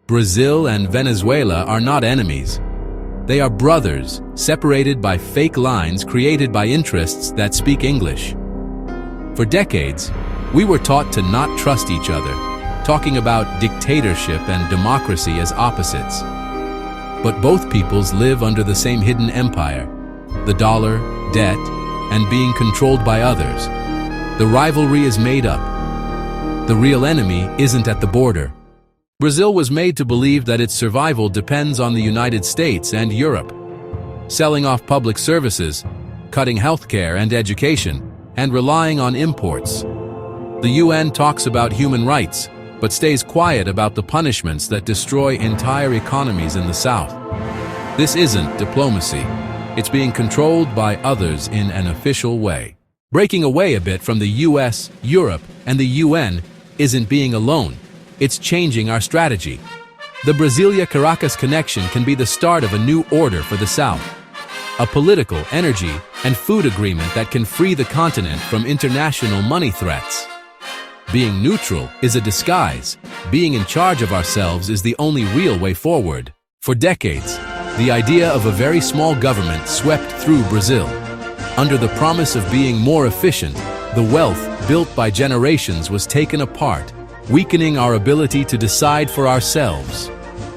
Brazil and Venezuela are not enemies. They are brothers, separated by fake lines created by interests that speak English. For decades, we were taught to not trust each other, talking about dictatorship and democracy as opposites. But both peoples live under the same hidden empire: the dollar, debt, and being controlled by others. The rivalry is made up. The real enemy isn't at the border. Brazil was made to believe that its survival depends on the United States and Europe, selling off public services, cutting healthcare and education, and relying on imports. The UN talks about human rights, but stays quiet about the punishments that destroy entire economies in the South. This isn't diplomacy. It's being controlled by others in an official way. Breaking away a bit from the US, Europe, and the UN isn't being alone. It's changing our strategy. The Brasilia-Caracas connection can be the start of a new order for the South. A political, energy, and food agreement that can free the continent from international money threats. Being neutral is a disguise. Being in charge of ourselves is the only real way forward. For decades, the idea of a very small government swept through Brazil. Under the promise of being more efficient, the wealth built by generations was taken apart, weakening our ability to decide for ourselves.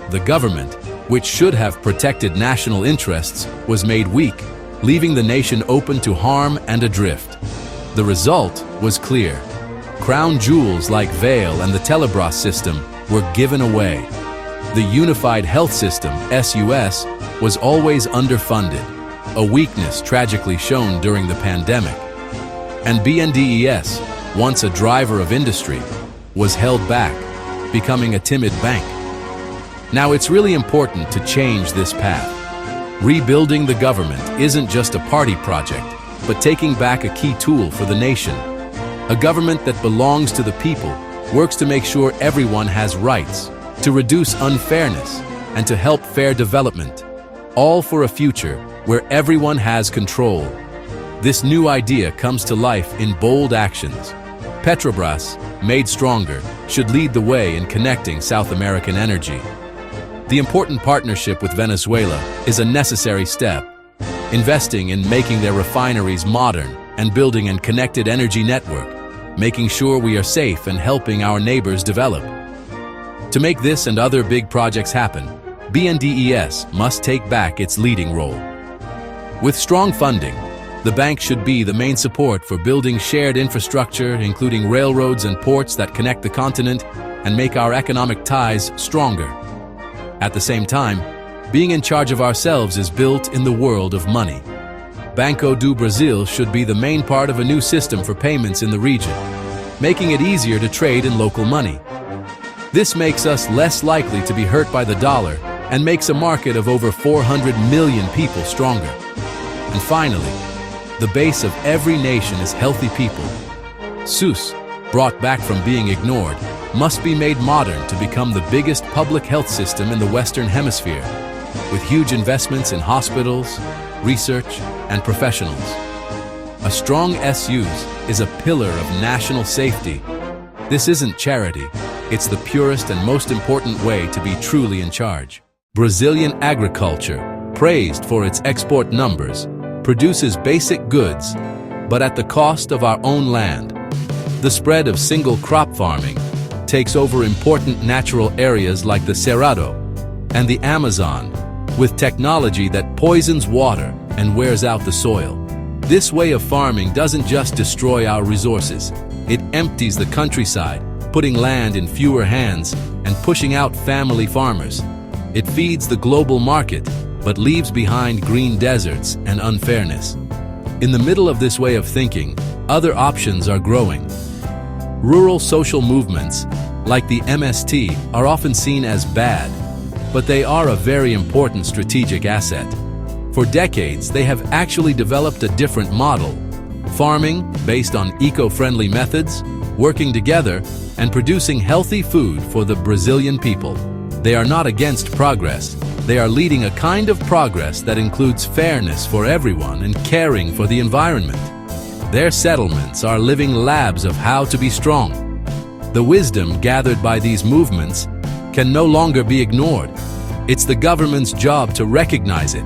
The government, which should have protected national interests, was made weak, leaving the nation open to harm and adrift. The result was clear. Crown jewels like Vale and the Telebras system were given away. The Unified Health System, SUS, was always underfunded, a weakness tragically shown during the pandemic. And BNDES, once a driver of industry, was held back, becoming a timid bank. Now it's really important to change this path. Rebuilding the government isn't just a party project, but taking back a key tool for the nation. A government that belongs to the people, works to make sure everyone has rights, to reduce unfairness, and to help fair development, all for a future where everyone has control. This new idea comes to life in bold actions. Petrobras, made stronger, should lead the way in connecting South American energy. The important partnership with Venezuela is a necessary step, investing in making their refineries modern and building a connected energy network, making sure we are safe and helping our neighbors develop. To make this and other big projects happen, BNDES must take back its leading role. With strong funding, the bank should be the main support for building shared infrastructure, including railroads and ports that connect the continent and make our economic ties stronger. At the same time, being in charge of ourselves is built in the world of money. Banco do Brasil should be the main part of a new system for payments in the region, making it easier to trade in local money. This makes us less likely to be hurt by the dollar and makes a market of over 400 million people stronger. And finally, the base of every nation is healthy people. SUS, brought back from being ignored, must be made modern to become the biggest public health system in the Western Hemisphere, with huge investments in hospitals, research, and professionals. A strong SUS is a pillar of national safety. This isn't charity, it's the purest and most important way to be truly in charge. Brazilian agriculture, praised for its export numbers, produces basic goods, but at the cost of our own land. The spread of single crop farming takes over important natural areas like the Cerrado and the Amazon, with technology that poisons water and wears out the soil. This way of farming doesn't just destroy our resources, it empties the countryside, putting land in fewer hands and pushing out family farmers. It feeds the global market, but leaves behind green deserts and unfairness. In the middle of this way of thinking, other options are growing. Rural social movements, like the MST, are often seen as bad, but they are a very important strategic asset. For decades, they have actually developed a different model: farming based on eco-friendly methods, working together, and producing healthy food for the Brazilian people. They are not against progress. They are leading a kind of progress that includes fairness for everyone and caring for the environment. Their settlements are living labs of how to be strong. The wisdom gathered by these movements can no longer be ignored. It's the government's job to recognize it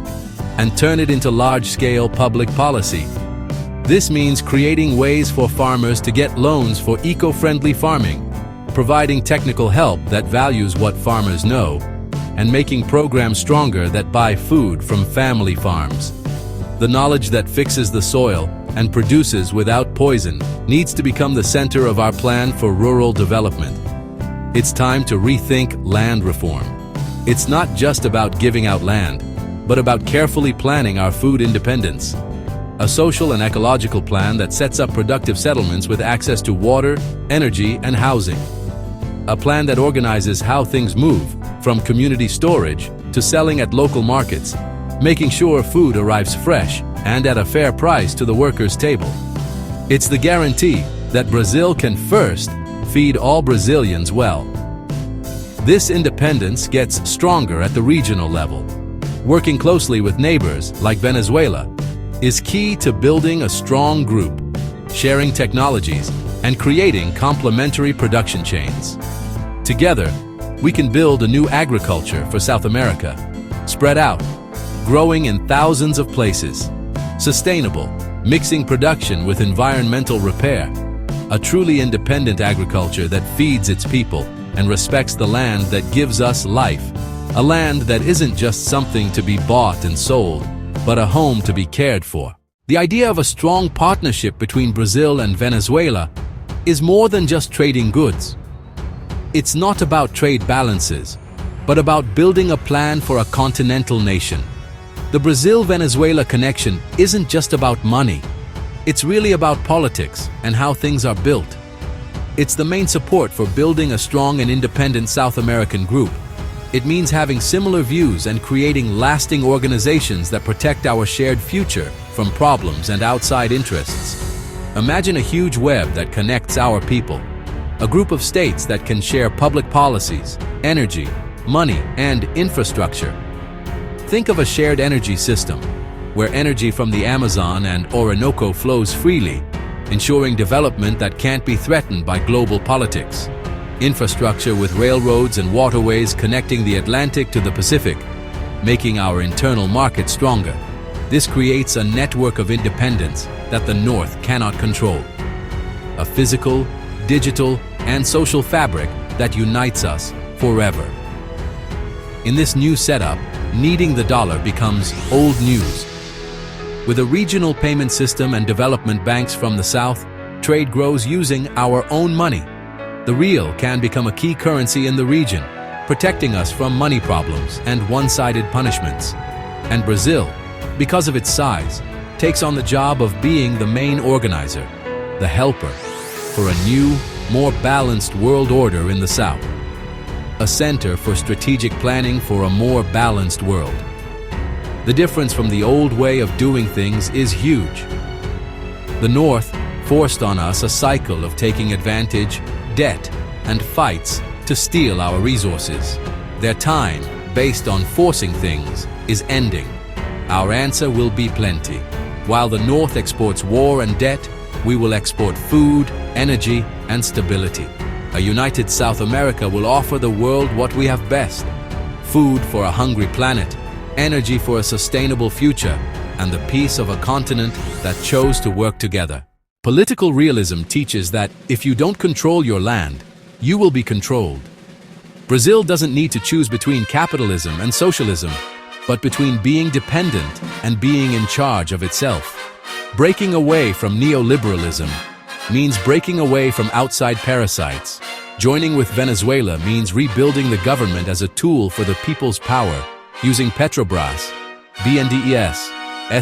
and turn it into large-scale public policy. This means creating ways for farmers to get loans for eco-friendly farming, providing technical help that values what farmers know, and making programs stronger that buy food from family farms. The knowledge that fixes the soil and produces without poison needs to become the center of our plan for rural development. It's time to rethink land reform. It's not just about giving out land, but about carefully planning our food independence. A social and ecological plan that sets up productive settlements with access to water, energy, and housing. A plan that organizes how things move, from community storage to selling at local markets, making sure food arrives fresh and at a fair price to the workers' table. It's the guarantee that Brazil can first feed all Brazilians well. This independence gets stronger at the regional level. Working closely with neighbors like Venezuela is key to building a strong group, sharing technologies, and creating complementary production chains. Together, we can build a new agriculture for South America, spread out, growing in thousands of places, sustainable, mixing production with environmental repair, a truly independent agriculture that feeds its people and respects the land that gives us life, a land that isn't just something to be bought and sold, but a home to be cared for. The idea of a strong partnership between Brazil and Venezuela is more than just trading goods. It's not about trade balances, but about building a plan for a continental nation. The Brazil-Venezuela connection isn't just about money. It's really about politics and how things are built. It's the main support for building a strong and independent South American group. It means having similar views and creating lasting organizations that protect our shared future from problems and outside interests. Imagine a huge web that connects our people. A group of states that can share public policies, energy, money, and infrastructure. Think of a shared energy system, where energy from the Amazon and Orinoco flows freely, ensuring development that can't be threatened by global politics. Infrastructure with railroads and waterways connecting the Atlantic to the Pacific, making our internal market stronger. This creates a network of independence that the North cannot control. A physical, digital, and social fabric that unites us forever. In this new setup, needing the dollar becomes old news. With a regional payment system and development banks from the South, trade grows using our own money. The real can become a key currency in the region, protecting us from money problems and one-sided punishments. And Brazil, because of its size, takes on the job of being the main organizer, the helper, for a new, more balanced world order in the South. A center for strategic planning for a more balanced world. The difference from the old way of doing things is huge. The North forced on us a cycle of taking advantage, debt, and fights to steal our resources. Their time, based on forcing things, is ending. Our answer will be plenty. While the North exports war and debt, we will export food, energy, and stability. A united South America will offer the world what we have best: food for a hungry planet, energy for a sustainable future, and the peace of a continent that chose to work together. Political realism teaches that if you don't control your land, you will be controlled. Brazil doesn't need to choose between capitalism and socialism, but between being dependent and being in charge of itself. Breaking away from neoliberalism means breaking away from outside parasites. Joining with Venezuela means rebuilding the government as a tool for the people's power, using Petrobras, BNDES,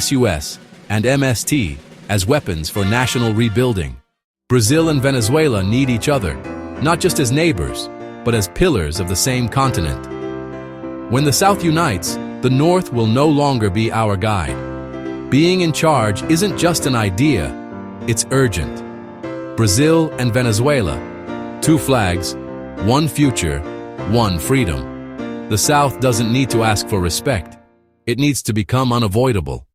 SUS, and MST as weapons for national rebuilding. Brazil and Venezuela need each other, not just as neighbors, but as pillars of the same continent. When the South unites, the North will no longer be our guide. Being in charge isn't just an idea, it's urgent. Brazil and Venezuela, two flags, one future, one freedom. The South doesn't need to ask for respect. It needs to become unavoidable.